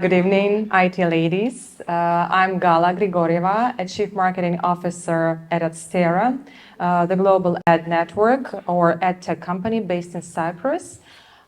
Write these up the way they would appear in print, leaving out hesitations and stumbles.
Good evening, IT ladies. I'm Gala Grigoreva, a Chief Marketing Officer at Adsterra, the global ad network or ad tech company based in Cyprus.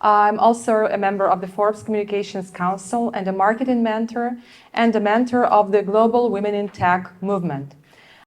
I'm also a member of the Forbes Communications Council and a marketing mentor and a mentor of the Global Women in Tech movement.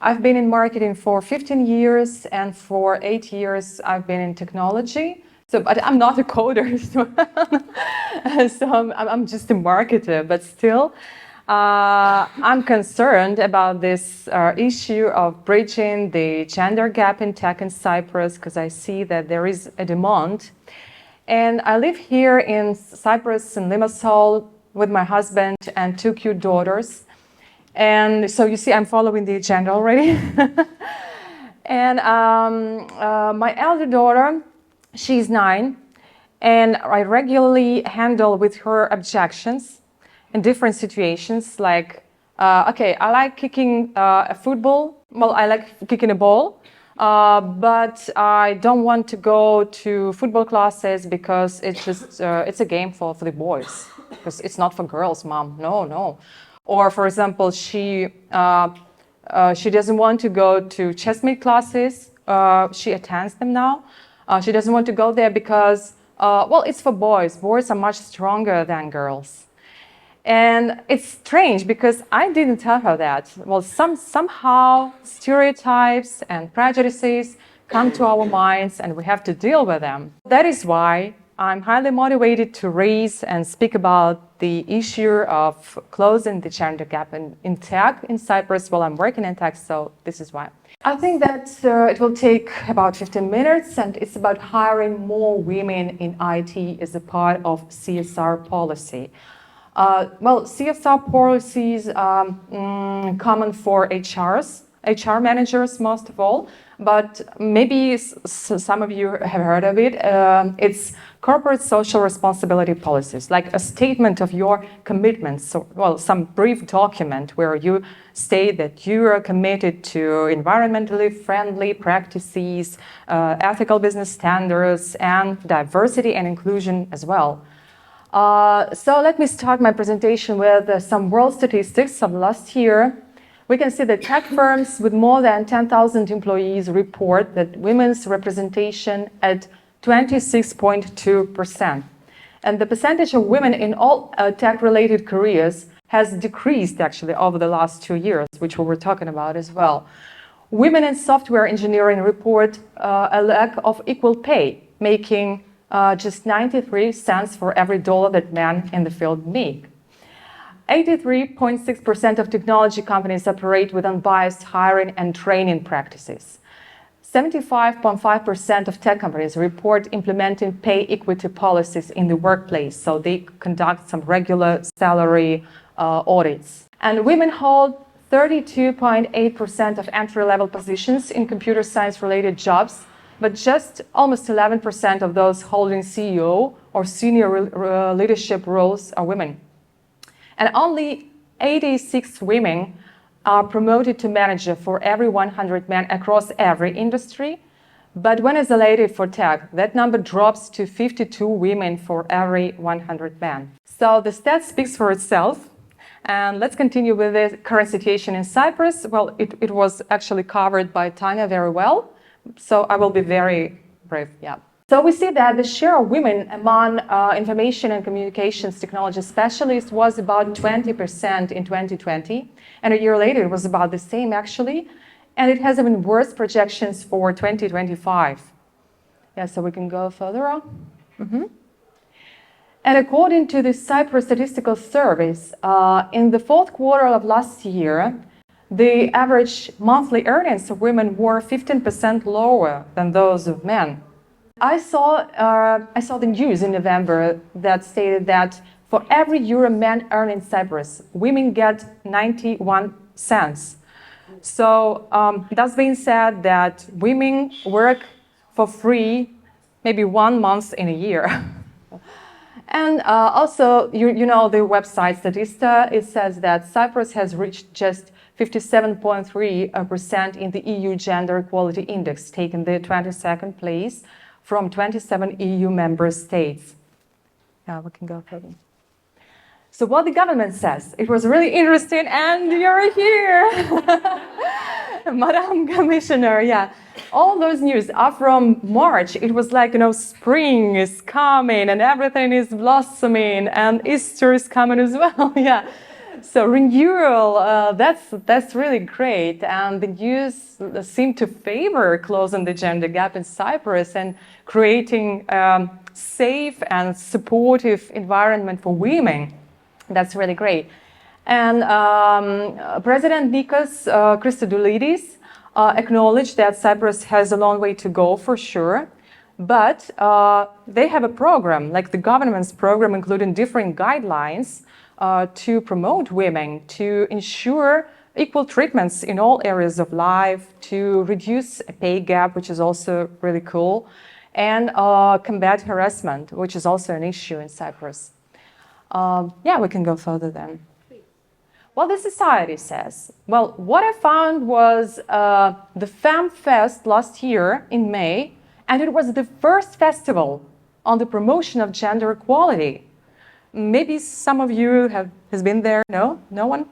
I've been in marketing for 15 years, and for 8 years I've been in technology. But I'm not a coder, so I'm just a marketer. But still, I'm concerned about this issue of bridging the gender gap in tech in Cyprus, because I see that there is a demand. And I live here in Cyprus, in Limassol, with my husband and 2 cute daughters. And so you see, I'm following the agenda already. And my elder daughter, she's 9, and I regularly handle with her objections in different situations, like, okay, I like kicking a football. Well, I like kicking a ball, but I don't want to go to football classes because it's just, it's a game for the boys, because it's not for girls, Mom. No. Or, for example, she doesn't want to go to chess meet classes. She attends them now. She doesn't want to go there because, well, it's for boys. Boys are much stronger than girls. And it's strange because I didn't tell her that. Well, somehow stereotypes and prejudices come to our minds and we have to deal with them. That is why I'm highly motivated to raise and speak about the issue of closing the gender gap in tech in Cyprus. Well, I'm working in tech, so this is why. I think that it will take about 15 minutes, and it's about hiring more women in IT as a part of CSR policy. Well, CSR policies are common for HR managers most of all, but maybe some of you have heard of it. It's corporate social responsibility policies, like a statement of your commitments. So, well, some brief document where you state that you are committed to environmentally friendly practices, ethical business standards, and diversity and inclusion as well. So let me start my presentation with some world statistics of last year. We can see that tech firms with more than 10,000 employees report that women's representation at 26.2%. And the percentage of women in all tech-related careers has decreased actually over the last 2 years, which we were talking about as well. Women in software engineering report a lack of equal pay, making just 93 cents for every dollar that men in the field make. 83.6% of technology companies operate with unbiased hiring and training practices. 75.5% of tech companies report implementing pay equity policies in the workplace, so they conduct some regular salary audits. And women hold 32.8% of entry-level positions in computer science-related jobs, but just almost 11% of those holding CEO or senior leadership roles are women. And only 86 women are promoted to manager for every 100 men across every industry. But when isolated for tech, that number drops to 52 women for every 100 men. So the stat speaks for itself. And let's continue with the current situation in Cyprus. Well, it was actually covered by Tanya very well. So I will be very brief, yeah. So we see that the share of women among information and communications technology specialists was about 20% in 2020. And a year later, it was about the same, actually. And it has even worse projections for 2025. Yeah, so we can go further on. And according to the Cyprus Statistical Service, in the fourth quarter of last year, the average monthly earnings of women were 15% lower than those of men. I saw the news in November that stated that for every euro men earn in Cyprus, women get 91 cents. So that's being said that women work for free maybe 1 month in a year. And also, you know the website Statista, it says that Cyprus has reached just 57.3% in the EU Gender Equality Index, taking the 22nd place from 27 EU member states. Yeah, we can go further. So what the government says, it was really interesting, and you're here, Madam Commissioner, yeah. All those news are from March. It was like, spring is coming and everything is blossoming and Easter is coming as well, yeah. So renewal, that's really great. And the news seem to favor closing the gender gap in Cyprus and creating safe and supportive environment for women. That's really great. And President Nikos Christodoulidis acknowledged that Cyprus has a long way to go for sure, but they have a program, like the government's program, including different guidelines to promote women, to ensure equal treatments in all areas of life, to reduce a pay gap, which is also really cool, and combat harassment, which is also an issue in Cyprus. Yeah, we can go further then. Well, the society says. Well, what I found was the Femme Fest last year in May, and it was the first festival on the promotion of gender equality. Maybe some of you has been there. No? No one?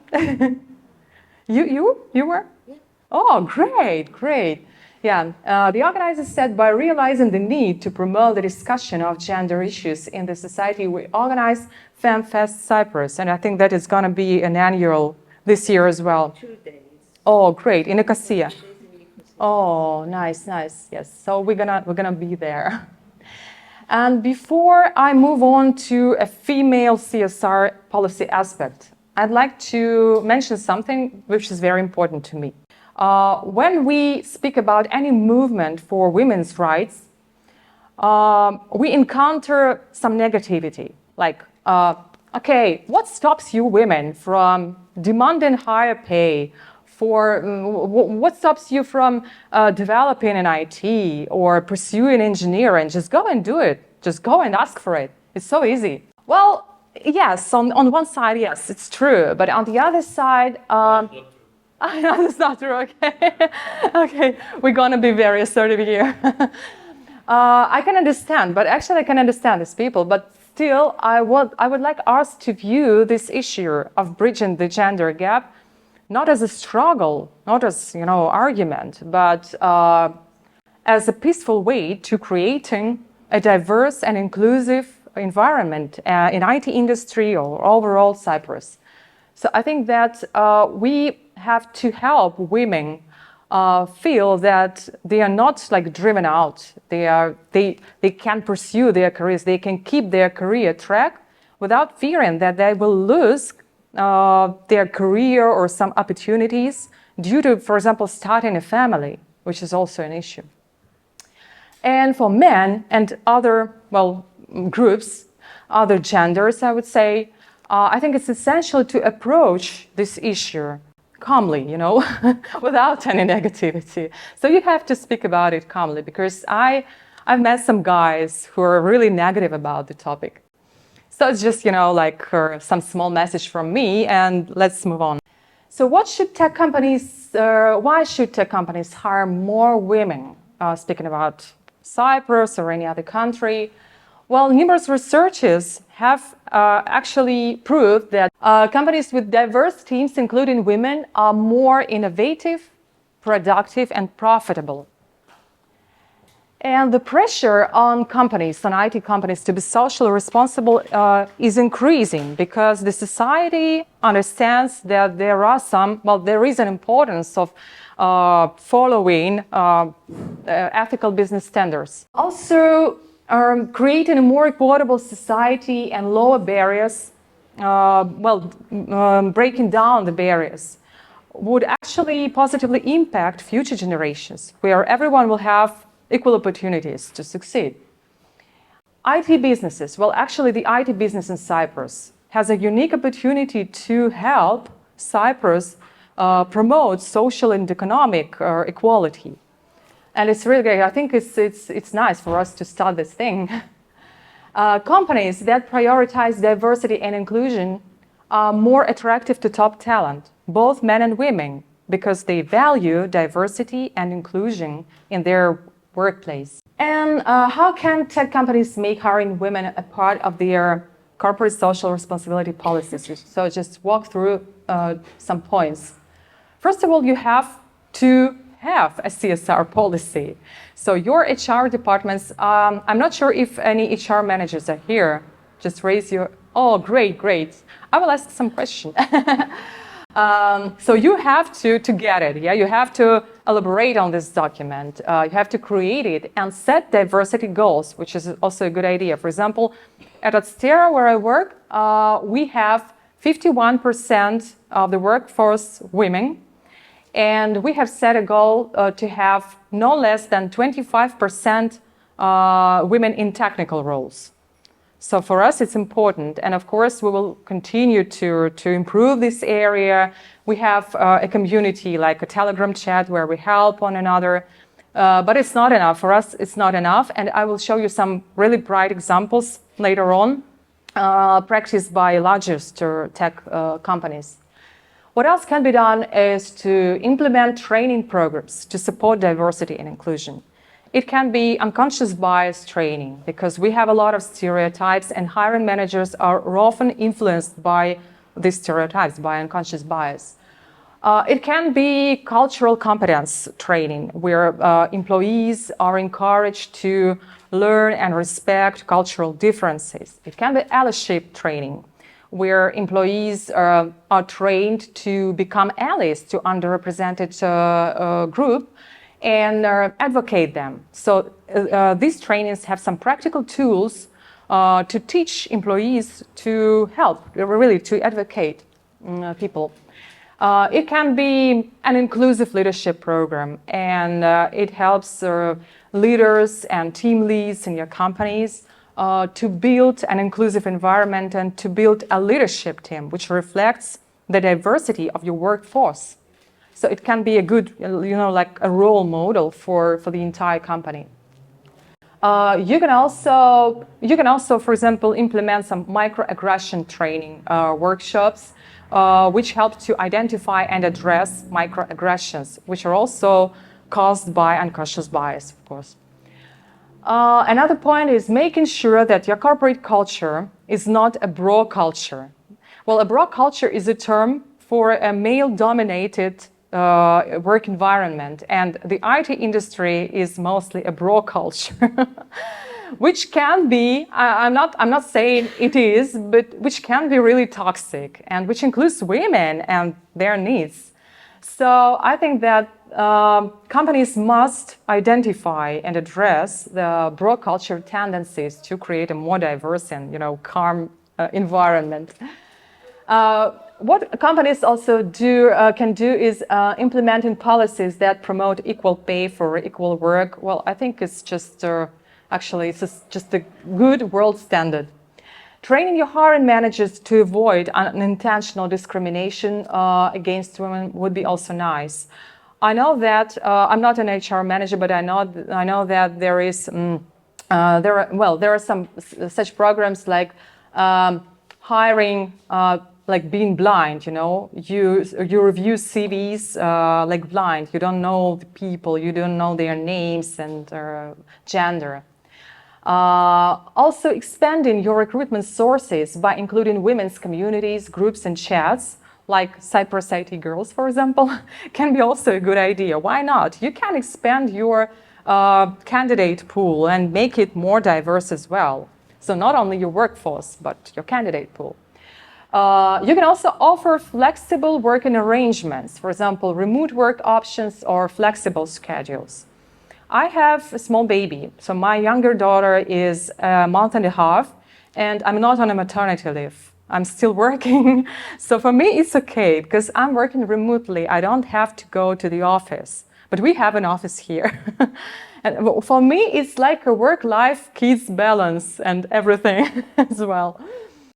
You were? Yeah. Oh, great. Yeah, the organizers said by realizing the need to promote the discussion of gender issues in the society, we organized Femme Fest Cyprus, and I think that is going to be an annual this year as well. 2 days. Oh, great, in Nicosia. Oh, nice. Yes, so we're gonna be there. And before I move on to a female CSR policy aspect, I'd like to mention something which is very important to me. When we speak about any movement for women's rights, we encounter some negativity, like, okay, what stops you women from demanding higher pay? What stops you from developing an IT or pursuing engineering? Just go and do it. Just go and ask for it. It's so easy. Well, yes, on one side, yes, it's true. But on the other side, that's not true, okay. Okay, we're going to be very assertive here. I can understand, but actually I can understand these people. But still, I would like us to view this issue of bridging the gender gap not as a struggle, not as argument, but as a peaceful way to creating a diverse and inclusive environment in IT industry or overall Cyprus. So I think that we have to help women feel that they are not like driven out. They can pursue their careers. They can keep their career track without fearing that they will lose their career or some opportunities due to, for example, starting a family, which is also an issue. And for men and other, groups, other genders, I would say, I think it's essential to approach this issue calmly, without any negativity. So you have to speak about it calmly, because I've met some guys who are really negative about the topic. So it's just, some small message from me, and let's move on. So why should tech companies hire more women? Speaking about Cyprus or any other country. Well, numerous researches have actually proved that companies with diverse teams, including women, are more innovative, productive, and profitable. And the pressure on companies, on IT companies, to be socially responsible is increasing, because the society understands that there is an importance of following ethical business standards. Also, creating a more equitable society and lower barriers, breaking down the barriers, would actually positively impact future generations, where everyone will have equal opportunities to succeed. IT businesses, actually the IT business in Cyprus has a unique opportunity to help Cyprus promote social and economic equality. And it's really great. I think it's nice for us to start this thing. Companies that prioritize diversity and inclusion are more attractive to top talent, both men and women, because they value diversity and inclusion in their workplace. And how can tech companies make hiring women a part of their corporate social responsibility policies. So just walk through some points. First of all, you have to have a CSR policy. So your HR departments, I'm not sure if any HR managers are here. Just raise your, oh, great, great. I will ask some question. So you have to get it, yeah? You have to elaborate on this document. You have to create it and set diversity goals, which is also a good idea. For example, at Adsterra, where I work, we have 51% of the workforce women, and we have set a goal to have no less than 25% women in technical roles. So for us, it's important. And of course, we will continue to improve this area. We have a community, like a Telegram chat, where we help one another. But it's not enough. For us, it's not enough. And I will show you some really bright examples later on, practiced by largest tech companies. What else can be done is to implement training programs to support diversity and inclusion. It can be unconscious bias training, because we have a lot of stereotypes, and hiring managers are often influenced by these stereotypes, by unconscious bias. It can be cultural competence training, where employees are encouraged to learn and respect cultural differences. It can be allyship training, where employees are trained to become allies to underrepresented group and advocate them. So these trainings have some practical tools to teach employees to help, really to advocate people. It can be an inclusive leadership program, and it helps leaders and team leads in your companies to build an inclusive environment and to build a leadership team which reflects the diversity of your workforce. So it can be a good, like a role model for the entire company. You can also, for example, implement some microaggression training workshops, which help to identify and address microaggressions, which are also caused by unconscious bias, of course. Another point is making sure that your corporate culture is not a bro culture. Well, a bro culture is a term for a male-dominated work environment, and the IT industry is mostly a bro culture, which can be, I'm not saying it is, but which can be really toxic, and which includes women and their needs. So I think that companies must identify and address the bro culture tendencies to create a more diverse and calm environment. What companies also can do is implementing policies that promote equal pay for equal work. Well, I think it's just actually it's just a good world standard. Training your hiring managers to avoid unintentional discrimination against women would be also nice. I know that I'm not an HR manager, but I know that there is there are some such programs like hiring. Like being blind, you review CVs like blind. You don't know the people, you don't know their names and gender. Also expanding your recruitment sources by including women's communities, groups and chats, like Cyprus IT Girls, for example, can be also a good idea. Why not? You can expand your candidate pool and make it more diverse as well. So not only your workforce, but your candidate pool. You can also offer flexible working arrangements, for example, remote work options or flexible schedules. I have a small baby, so my younger daughter is a month and a half, and I'm not on a maternity leave. I'm still working. So for me, it's okay because I'm working remotely. I don't have to go to the office, but we have an office here. And for me, it's like a work-life, kids balance and everything as well.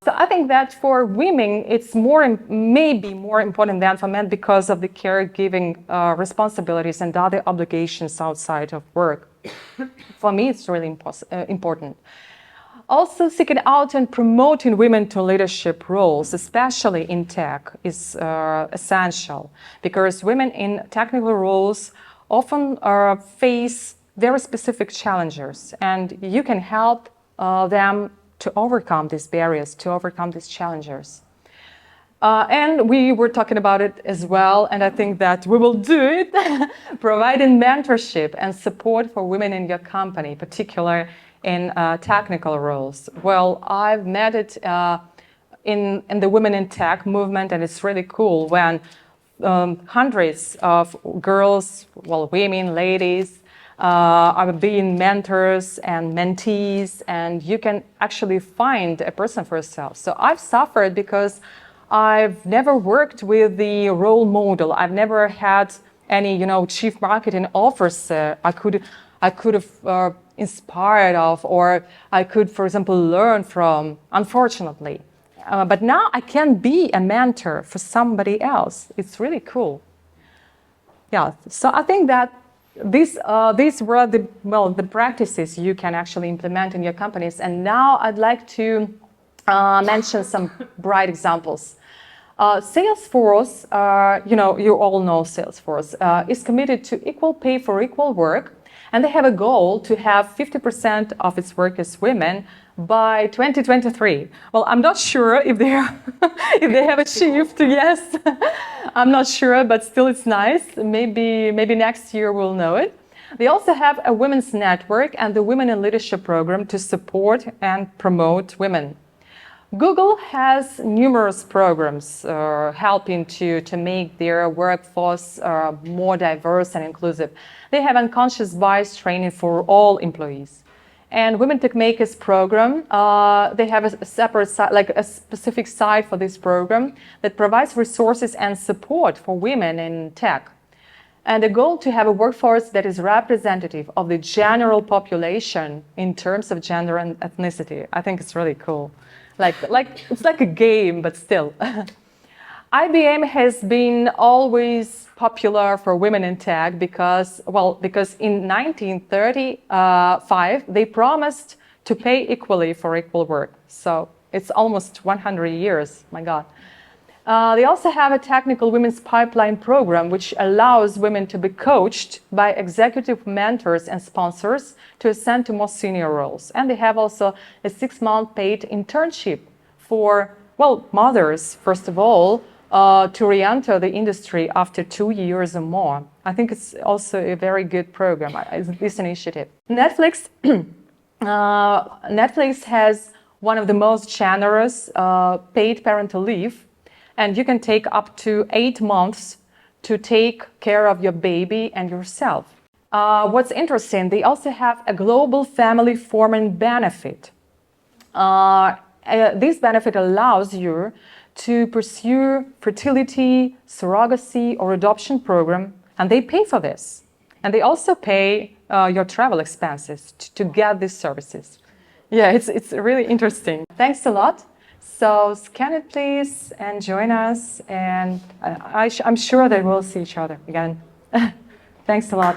So I think that for women, it's maybe more important than for men because of the caregiving responsibilities and other obligations outside of work. For me, it's really important. Also, seeking out and promoting women to leadership roles, especially in tech, is essential because women in technical roles often face very specific challenges, and you can help them to overcome these barriers, to overcome these challenges. And we were talking about it as well, and I think that we will do it, providing mentorship and support for women in your company, particularly in technical roles. Well, I've met it in the Women in Tech movement, and it's really cool when hundreds of girls, well, women, ladies, are being mentors and mentees, and you can actually find a person for yourself. So I've suffered because I've never worked with the role model. I've never had any, chief marketing officer I could have inspired of, or I could, for example, learn from, unfortunately. But now I can be a mentor for somebody else. It's really cool. Yeah, so I think that these were the practices you can actually implement in your companies. And now I'd like to mention some bright examples. Salesforce, you all know Salesforce, is committed to equal pay for equal work, and they have a goal to have 50% of its workers women by 2023. Well, I'm not sure if they have achieved. Yes, I'm not sure, but still, it's nice. Maybe next year we'll know it. They also have a women's network and the Women in Leadership program to support and promote women. Google has numerous programs helping to make their workforce more diverse and inclusive. They have unconscious bias training for all employees. And Women Tech Makers program, they have a separate site, like a specific site for this program that provides resources and support for women in tech. And the goal to have a workforce that is representative of the general population in terms of gender and ethnicity. I think it's really cool. It's like a game, but still. IBM has been always popular for women in tech because in 1935 they promised to pay equally for equal work. So it's almost 100 years, my God. They also have a technical women's pipeline program, which allows women to be coached by executive mentors and sponsors to ascend to more senior roles. And they have also a 6-month paid internship for, mothers, first of all, to re-enter the industry after 2 years or more. I think it's also a very good program, this initiative. Netflix has one of the most generous paid parental leave, and you can take up to 8 months to take care of your baby and yourself. What's interesting, they also have a global family forming benefit. This benefit allows you to pursue fertility, surrogacy, or adoption program, and they pay for this. And they also pay your travel expenses to get these services. Yeah, it's really interesting. Thanks a lot. So scan it, please, and join us. And I'm sure that we'll see each other again. Thanks a lot.